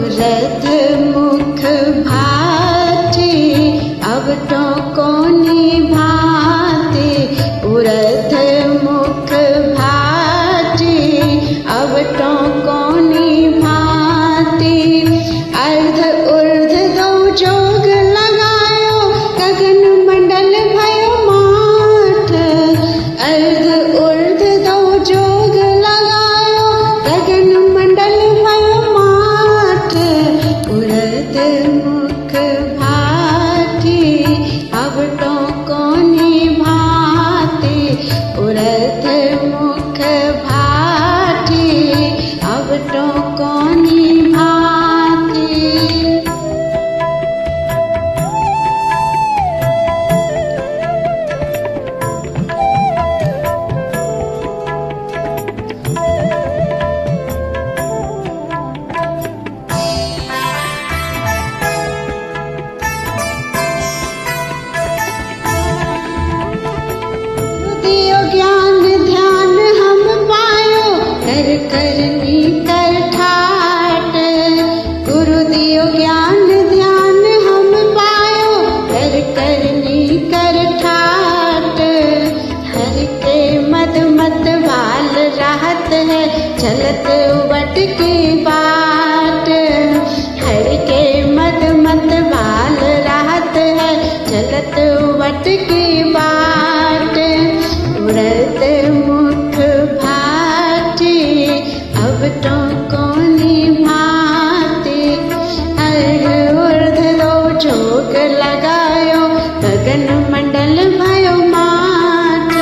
उरध मुख भाटे अब तो कोनी भाते, उरध मुख भाटे अब तो कोनी भाते। अर्ध उर्ध दो जोग लगायो गगन मंडल भयो माठ, अर्ध उर्ध दो जोग लगायो गगन मंडल भयो माठ। उरध मुख भाटे अब तो कोनी भाते, उरध मुख भाटे अब तो कोनी भाते। दियो ज्ञान ध्यान हम पायो कर करनी कर ठाट, गुरु दियो ज्ञान ध्यान हम पायो कर करनी कर ठाट। हर के मद मत वाल राहत है चलत वट की बाट, हर के मद मत वाल राहत है चलत वट की बाट। उरध मुख भाटे अब तो कोनी भाते, अर्ध उर्ध दो जोग लगायो गगन मंडल भयो माठ।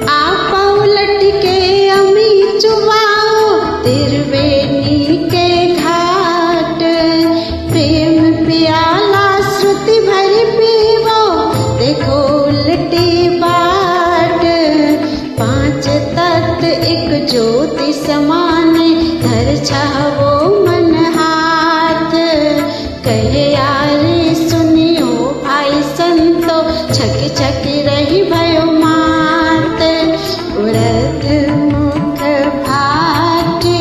आपा उलट के अमी चुबाओ त्रिवेणी के घाट, प्रेम प्याला श्रुति भरी पीवो देखो उलटी बाट। पांच तत्व एक ज्योति समाने धर छावो मन हाथ, कहे यारे सुनियो भाई संतो छक छक रही भयो मात। उरध मुख भाटे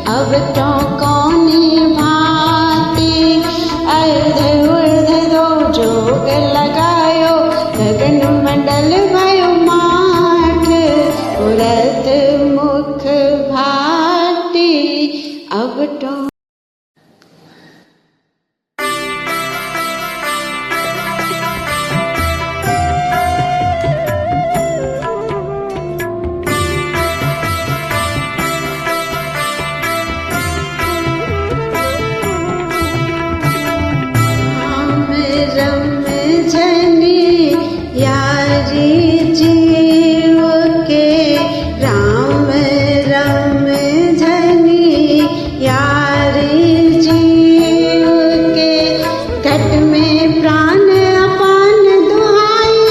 अब तो कोनी भाते, अर्ध उर्ध दो जोग लगायो गगन मंडल भयो माठ। उरध मुख भाटे अब तो रम जनी यारी जीव के, राम रम जनी यारी जीव के। घट में प्राण अपान दुहाई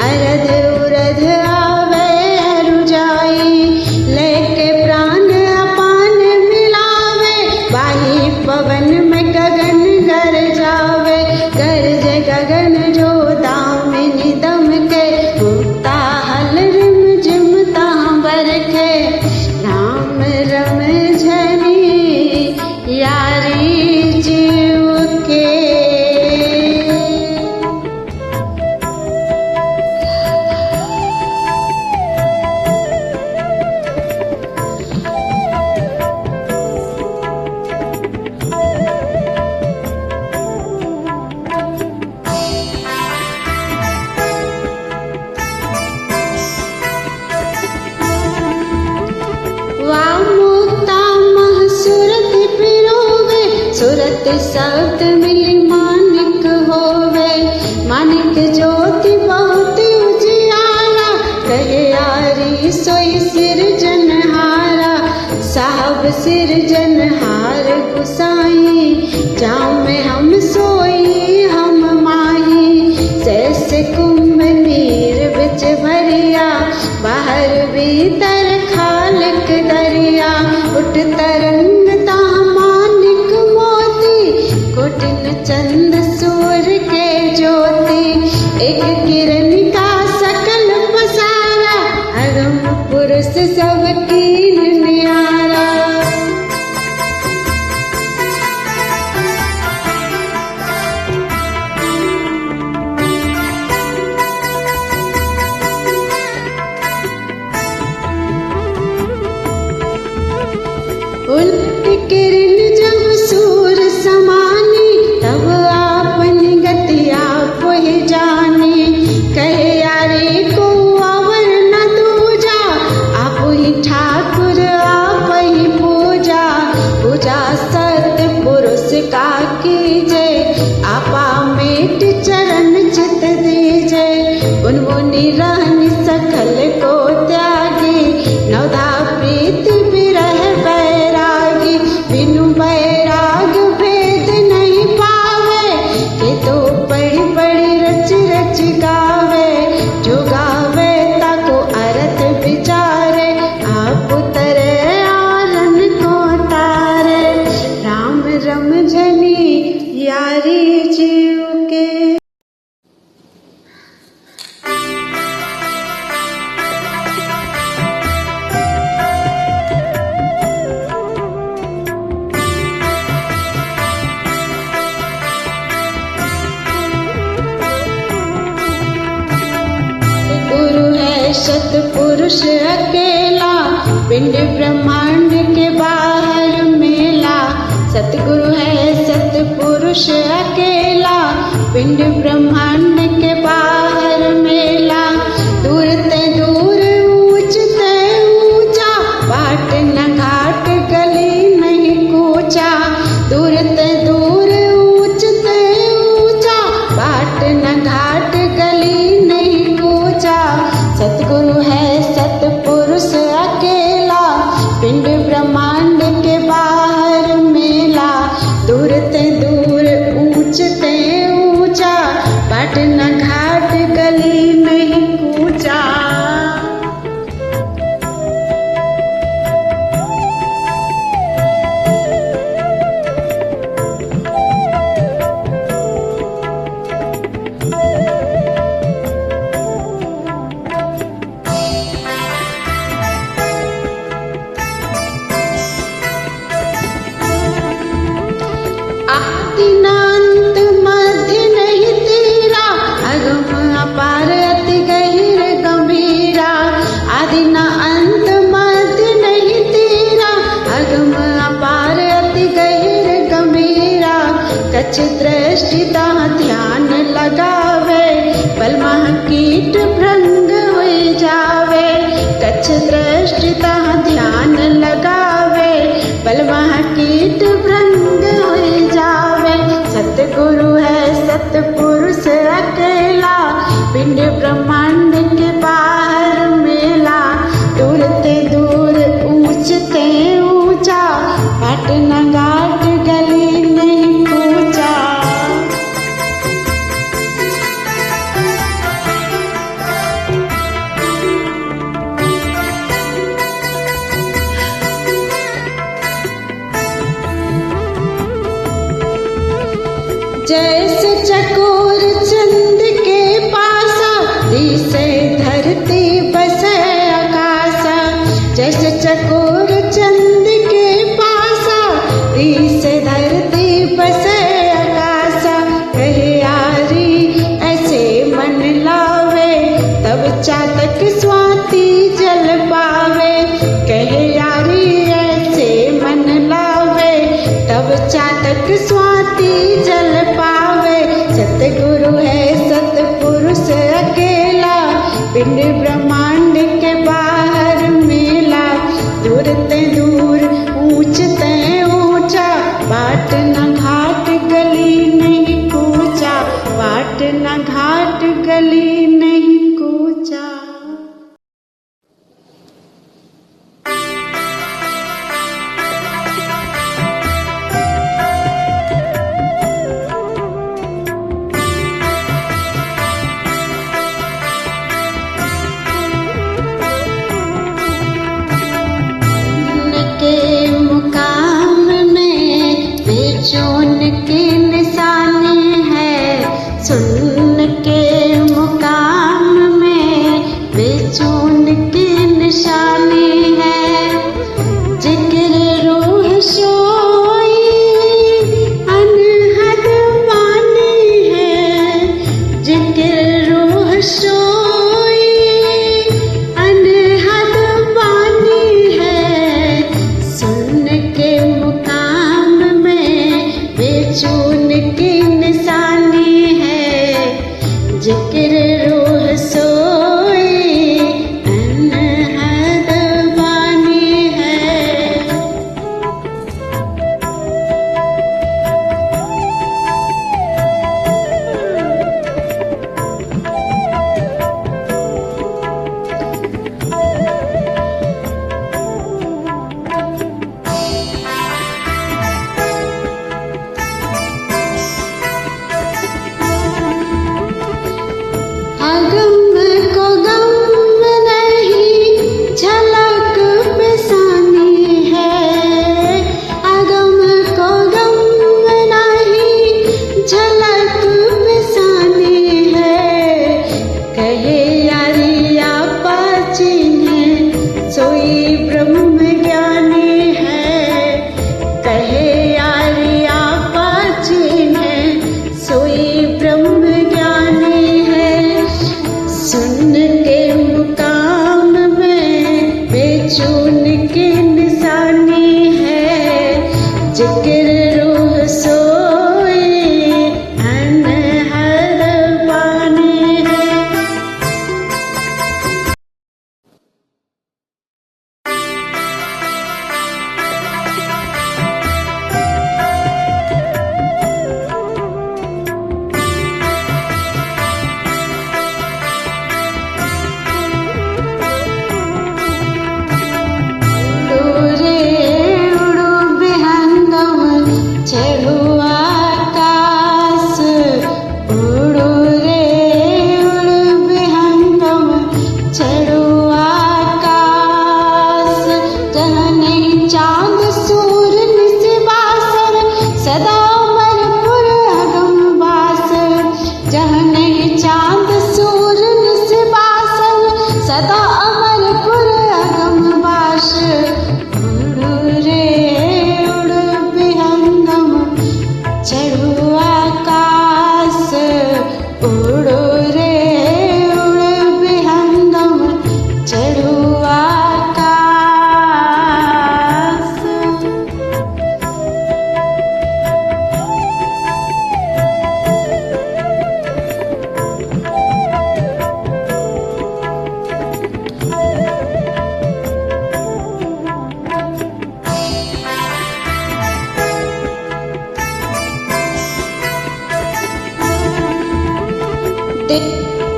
अरध उरध आवे रुजाई, लेके प्राण अपान मिलावे बाही पवन में गगन गर जावे। गरज गगन जो दामिनी दम के, मुक्ता हल रिम जिमता बरखे। राम रम झनी यारी जीव के। सुरत शब्द मिली मानिक होवे, मानिक ज्योति बहुत उजियारा। कहे यारी सोई सिरजनहारा, साहब सिरजनहार गुसाई। जाऊं में हम सोई हम माही, जैसे कुंभ नीर बिच भरिया। बाहर भीतर खालिक दरिया, उठ तरंग ता मानिक सबकी न्यारा। उलट किरण जब सूर समानी, तब आपनी गति आप ही जानी। कहे यारे को अवर न दूजा, आप ही ठाकुर आप ही पूजा। पूजा सत्य पुरुष का कीजे, आपा मेट चरण चित दीजे। उन मुनि रहनि सकल को त्यागी, नवधा प्रीति विरह बैरागी। बिनु बैराग भेद नहीं पावे, के तो पढ़ी पढ़ी रच रच गावे। जो गावे ताको अर्थ विचारे, आप उतरे आलन को तारे। राम रमझनी यारी जीव के। सतपुरुष अकेला, पिंड ब्रह्मांड के बाहर मेला। सतगुरु है सतपुरुष अकेला, पिंड ब्रह्मांड के बाहर मेला। दूर ते दूर ऊंच ते ऊंचा, बाट न घाट गली नहीं कूचा। दूर ते दूर ऊंच ते ऊंचा, बाट न घाट गली नहीं कूचा। सतगुरु है सतपुरुष अकेला, पिंड ब्रह्मांड के बाहर मेला। दूर ते दूर ऊंच ते ऊंचा, बाट न घाट गली नहीं कूचा। आदिनांत मध्य नहीं तेरा, अगम अपार अति गहिर गंभीरा। आदिना अंत मध्य नहीं तेरा, अगम अपार अति गहिर गंभीरा। कछ दृष्टिता ध्यान लगावे, बलमह कीट भृंग हो जावे। कछ दृष्टिता ध्यान लगावे, बलमह कीट भृंग हो जावे। सतगुरु है सतपुरुष अकेला, पिंड ब्रह्मांड के बाहर मेला। दूर ते दूर ऊंच ते ऊंचा, बाट न घाट गली नहीं कूचा। जैसे चकोर चंद के पासा, दिसे धरती बसे आकाशा। जैसे चकोर चंद के पासा, दिसे धरती बसे आकाशा। कहे यारी ऐसे मन लावे, तब चातक स्वाति जल पावे। कहे यारी ऐसे मन लावे, तब चातक स्वाति जल पावे। सतगुरु है सतपुरुष अकेला, पिंड ब्रह्मांड के बाहर मेला। दूर ते दूर ऊंच ते ऊंचा, बाट न घाट गली नहीं कूचा। बाट न घाट गली नहीं कूचा। जिक्र रूह सोए अन्न हर पानी है।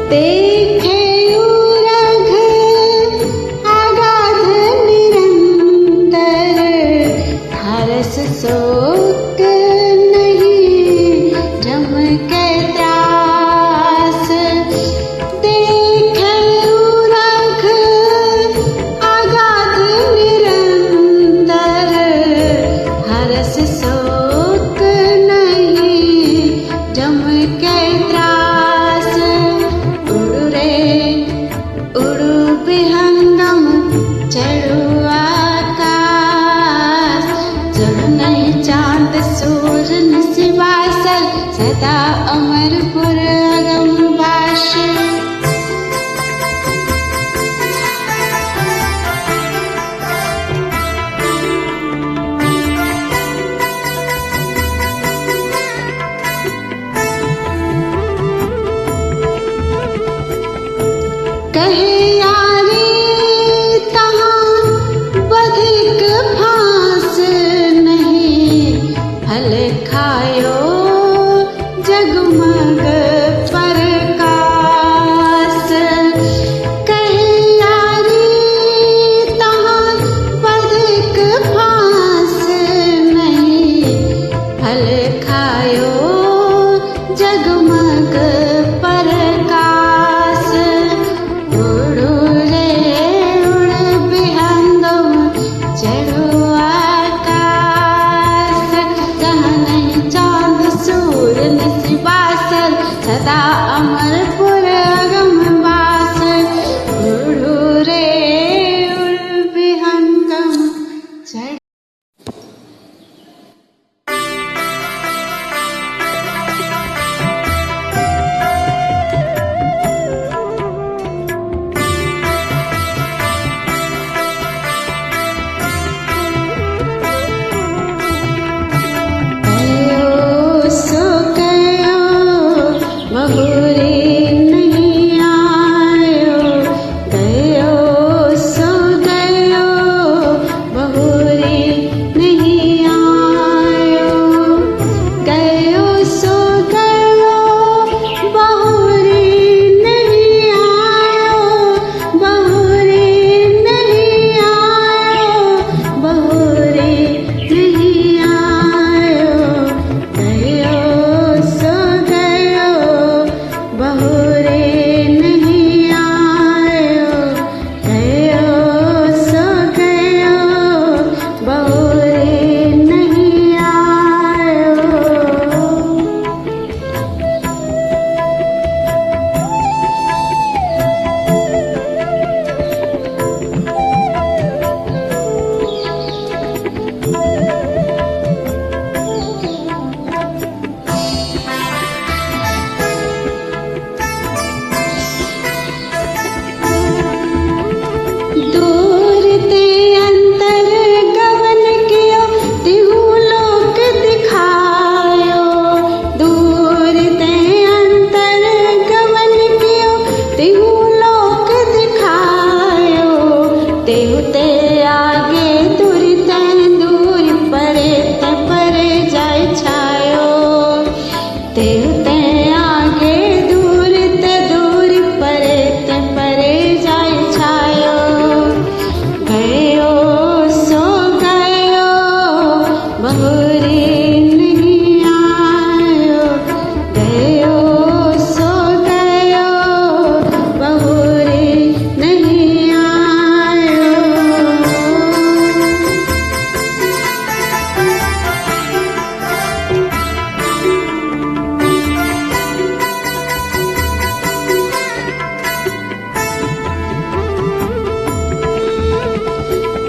देखे उरघ अगाध निरंतर, हरस शोक नहीं झमके त्रास। देखे उरघ अगाध निरंतर, हरस शोक नहीं झमके त्रास। चढ़ो आकाश, जड़ नहीं चांद सूरन सिवासल, सदा अमरपुर अगम बाश। कहे यारी तहाँ आगे दूर ते दूर परे ते परे जाय छायो तेहु ते आगे दूर ते दूर परे ते परे जाय छायो गयो सो गयो बहुरी नहीं आयो गयो सो गयो बहुरी नहीं आयो।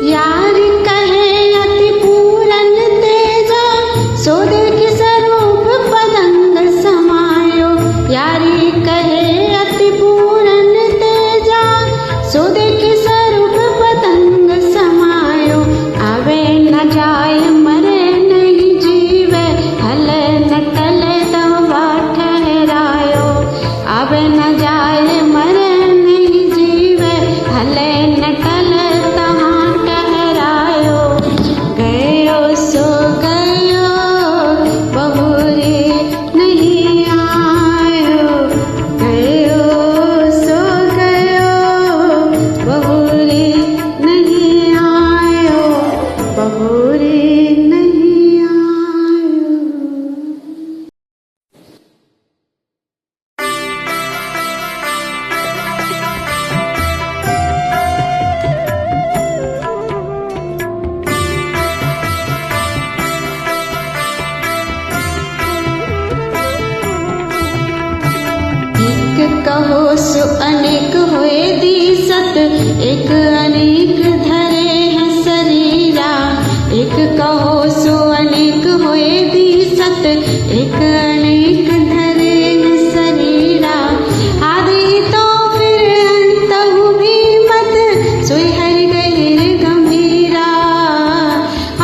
यार कहे अति पूरन तेजा सो देखि स्वरूप पतंग समायो यारी कहे अति पूरन तेजा सो देखि स्वरूप पतंग समायो आवे न जाय मरे नहीं जीवे हले न टले दवा ठहरायो आवे न जाय मरे नहीं जीवे हले न टले गयो सो गयो बहुरी नहीं आयो गयो सो गयो बहुरी नहीं आयो बहुरी नहीं आयो। एक कहो सो अनेक होए दिसत एक अनेक धरे है शरीरा एक कहो सो अनेक होए दिसत एक अनेक धरे है शरीरा आदि तो फिर अंतहु भी मत सोई हरि गहिर गंभीरा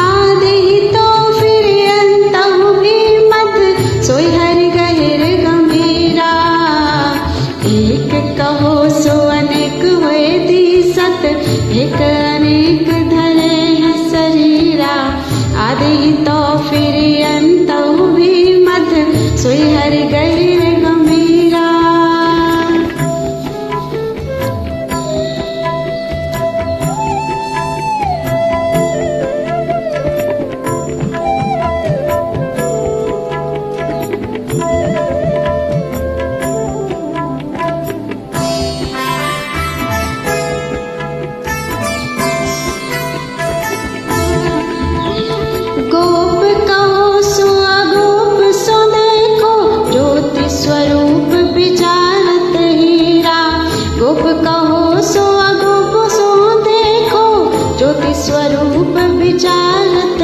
आदि तो फिर अंतहु भी मत सोई हरि गहिर गंभीरा एक कहो सो अनेक होए दिसत एक अनेक धरे है शरीरा आदि तो फिर अंतहु भी मत सोई हरि गहिर गंभीरा। गोप कहो सो अगोप सो देखो ज्योति स्वरूप विचारत हीरा गोप कहो सो अगोप सो देखो ज्योति स्वरूप विचारत